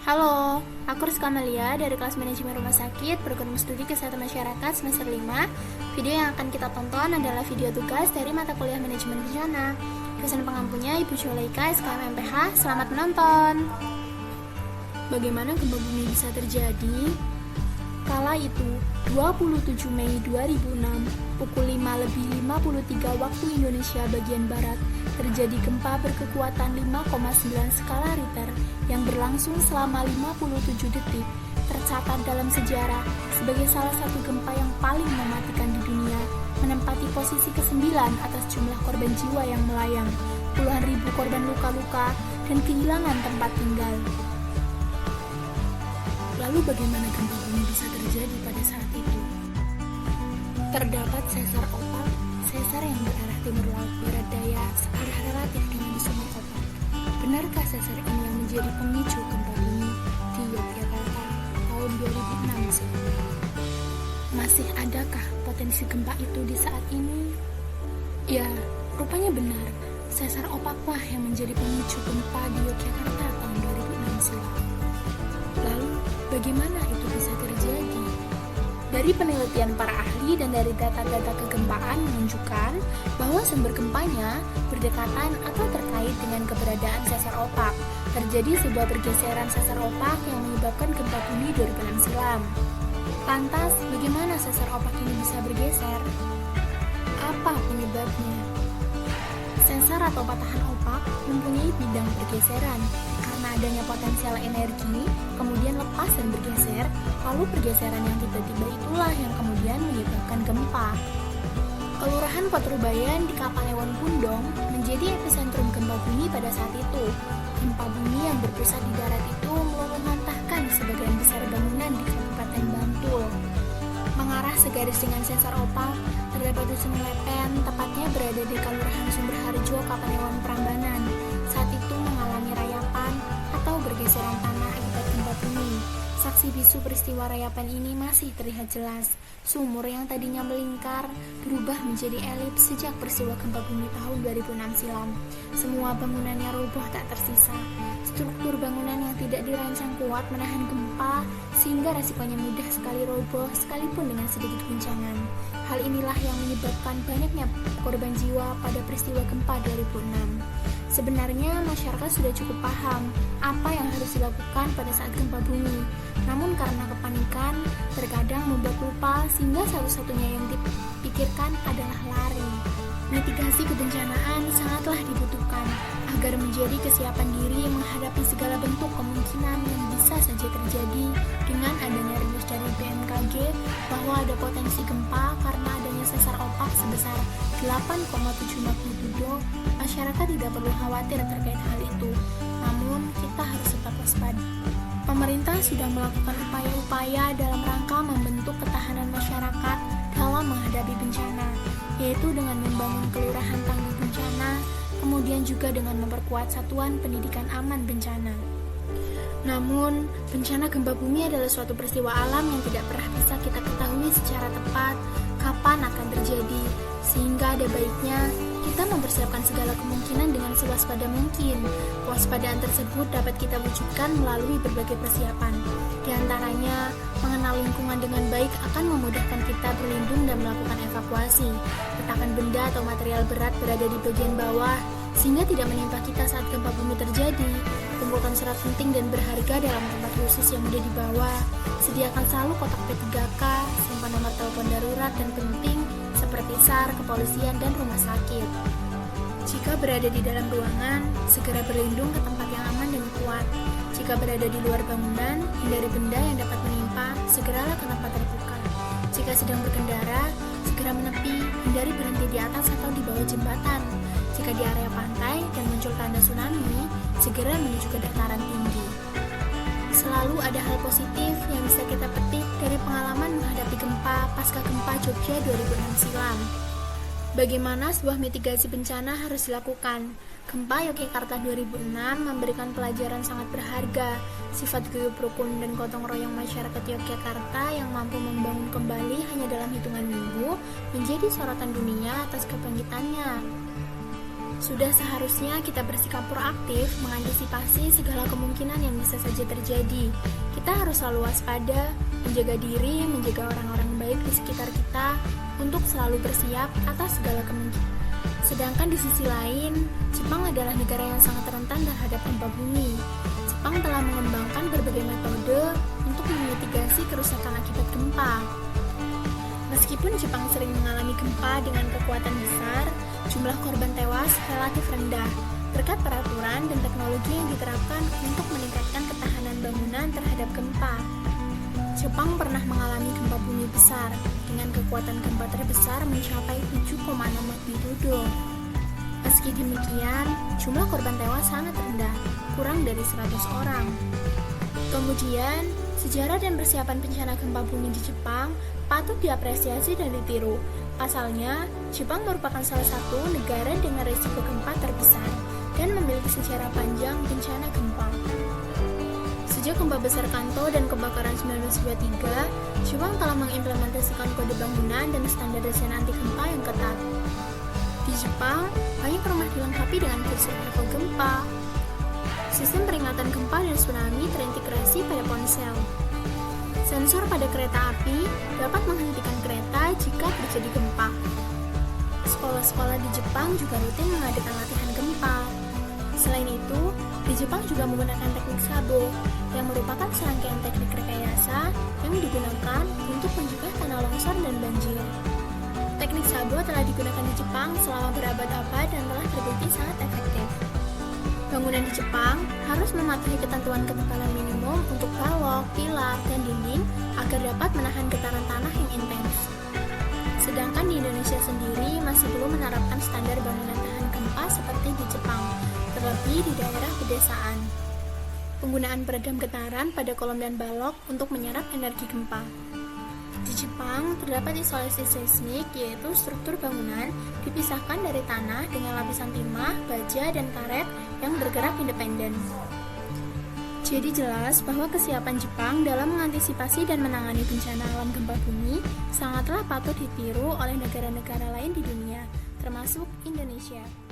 Halo, aku Rizka Amalia dari kelas manajemen rumah sakit program studi kesehatan masyarakat semester 5. Video yang akan kita tonton adalah video tugas dari mata kuliah manajemen bencana. Dosen pengampunya Ibu Zulaika SKM MPH. Selamat menonton. Bagaimana gempa bumi bisa terjadi? Kala itu, 27 Mei 2006, pukul 5:53 waktu Indonesia bagian Barat, terjadi gempa berkekuatan 5,9 skala Richter yang berlangsung selama 57 detik, tercatat dalam sejarah sebagai salah satu gempa yang paling mematikan di dunia, menempati posisi ke-9 atas jumlah korban jiwa yang melayang, puluhan ribu korban luka-luka, dan kehilangan tempat tinggal. Lalu bagaimana gempa bumi bisa terjadi pada saat itu? Terdapat sesar opak, sesar yang berarah timur laut barat daya searah relatif dengan di Sungai Opak. Benarkah sesar ini yang menjadi pemicu gempa bumi di Yogyakarta tahun 2006 silam? Masih adakah potensi gempa itu di saat ini? Ya, rupanya benar. Sesar opaklah yang menjadi pemicu gempa di Yogyakarta tahun 2006 silam. Lalu, bagaimana itu bisa terjadi? Dari penelitian para ahli dan dari data-data kegempaan menunjukkan bahwa sumber gempanya berdekatan atau terkait dengan keberadaan sesar opak. Terjadi sebuah pergeseran sesar opak yang menyebabkan gempa bumi 2006 silam. Lantas, bagaimana sesar opak ini bisa bergeser? Apa penyebabnya? Sesar atau patahan opak mempunyai bidang pergeseran. Karena adanya potensial energi, kemudian lepas dan bergeser, lalu pergeseran yang tiba-tiba itulah yang kemudian menyebabkan gempa. Kelurahan Patrubayan di Kapalewan Pundong menjadi epicentrum gempa bumi pada saat itu. Gempa bumi yang berpusat di darat itu meluluhlantahkan sebagian besar bangunan di Kabupaten Bantul. Mengarah segaris dengan sesar opak, terdapat dusun Lepen, tepatnya berada di Kelurahan Sumberharjo, Kapalewan Prambanan. Saat itu mengalami rayapan atau bergeseran tanah akibat gempa bumi. Saksi bisu peristiwa rayapan ini masih terlihat jelas. Sumur yang tadinya melingkar berubah menjadi elips sejak peristiwa gempa bumi tahun 2006 silam. Semua bangunannya roboh tak tersisa. Struktur bangunan yang tidak dirancang kuat menahan gempa sehingga resikonya mudah sekali roboh sekalipun dengan sedikit guncangan. Hal inilah yang menyebabkan banyaknya korban jiwa pada peristiwa gempa 2006. Sebenarnya masyarakat sudah cukup paham apa yang harus dilakukan pada saat gempa bumi. Namun karena kepanikan, terkadang membuat lupa sehingga satu-satunya yang dipikirkan adalah lari. Mitigasi kebencanaan sangatlah dibutuhkan agar menjadi kesiapan diri menghadapi segala bentuk kemungkinan yang bisa saja terjadi dengan adanya rilis dari BMKG bahwa ada potensi gempa karena adanya sesar opak sebesar 8,7 magnitudo. Masyarakat tidak perlu khawatir terkait hal itu, namun kita harus tetap waspada. Pemerintah sudah melakukan upaya-upaya dalam rangka membentuk ketahanan masyarakat dalam menghadapi bencana, yaitu dengan membangun kelurahan tangguh bencana, kemudian juga dengan memperkuat satuan pendidikan aman bencana. Namun, bencana gempa bumi adalah suatu peristiwa alam yang tidak pernah bisa kita ketahui secara tepat kapan akan terjadi, sehingga ada baiknya kita mempersiapkan segala kemungkinan dengan sewaspada mungkin. Kewaspadaan tersebut dapat kita wujudkan melalui berbagai persiapan. Di antaranya, mengenal lingkungan dengan baik akan memudahkan kita berlindung dan melakukan evakuasi. Letakkan benda atau material berat berada di bagian bawah, sehingga tidak menimpa kita saat gempa bumi terjadi. Kumpulkan surat penting dan berharga dalam tempat khusus yang mudah dibawa. Sediakan selalu kotak P3K, simpan nomor telepon darurat dan penting seperti SAR, kepolisian, dan rumah sakit. Jika berada di dalam ruangan, segera berlindung ke tempat yang aman dan kuat. Jika berada di luar bangunan, hindari benda yang dapat menimpa, segeralah ke tempat terbuka. Jika sedang berkendara, segera menepi, hindari berhenti di atas atau di bawah jembatan. Jika di area pantai dan muncul tanda tsunami, segera menuju ke dataran tinggi. Selalu ada hal positif yang bisa kita petik dari pengalaman menghadapi gempa pasca gempa Jogja 2006 silam. Bagaimana sebuah mitigasi bencana harus dilakukan? Gempa Yogyakarta 2006 memberikan pelajaran sangat berharga. Sifat guyup rukun dan gotong royong masyarakat Yogyakarta yang mampu membangun kembali hanya dalam hitungan minggu menjadi sorotan dunia atas kebangkitannya. Sudah seharusnya kita bersikap proaktif mengantisipasi segala kemungkinan yang bisa saja terjadi. Kita harus selalu waspada, menjaga diri, menjaga orang-orang baik di sekitar kita untuk selalu bersiap atas segala kemungkinan. Sedangkan di sisi lain, Jepang adalah negara yang sangat rentan terhadap gempa bumi. Jepang telah mengembangkan berbagai metode untuk memitigasi kerusakan akibat gempa. Meskipun Jepang sering mengalami gempa dengan kekuatan besar, jumlah korban tewas relatif rendah berkat peraturan dan teknologi yang diterapkan untuk meningkatkan ketahanan bangunan terhadap gempa. Jepang pernah mengalami gempa bumi besar dengan kekuatan gempa terbesar mencapai 7,6 magnitudo. Meski demikian, jumlah korban tewas sangat rendah, kurang dari 100 orang. Kemudian, sejarah dan persiapan bencana gempa bumi di Jepang patut diapresiasi dan ditiru. Pasalnya, Jepang merupakan salah satu negara dengan risiko gempa terbesar dan memiliki sejarah panjang bencana gempa. Sejak gempa besar Kanto dan kebakaran 1923, Jepang telah mengimplementasikan kode bangunan dan standar desain anti gempa yang ketat. Di Jepang, banyak rumah dilengkapi dengan kursi level gempa. Sistem peringatan gempa dan tsunami terintegrasi pada ponsel. Sensor pada kereta api dapat menghentikan kereta jika terjadi gempa. Sekolah-sekolah di Jepang juga rutin mengadakan latihan gempa. Selain itu, di Jepang juga menggunakan teknik Sabo, yang merupakan serangkaian teknik rekayasa yang digunakan untuk mencegah tanah longsor dan banjir. Teknik Sabo telah digunakan di Jepang selama berabad-abad dan telah terbukti sangat efektif. Bangunan di Jepang harus mematuhi ketentuan ketebalan minimum untuk balok, pilar, dan dinding agar dapat menahan getaran tanah yang intens. Sedangkan di Indonesia sendiri masih belum menerapkan standar bangunan tahan gempa seperti di Jepang, terlebih di daerah pedesaan. Penggunaan peredam getaran pada kolom dan balok untuk menyerap energi gempa. Di Jepang, terdapat isolasi seismik, yaitu struktur bangunan dipisahkan dari tanah dengan lapisan timah, baja, dan karet yang bergerak independen. Jadi jelas bahwa kesiapan Jepang dalam mengantisipasi dan menangani bencana alam gempa bumi sangatlah patut ditiru oleh negara-negara lain di dunia, termasuk Indonesia.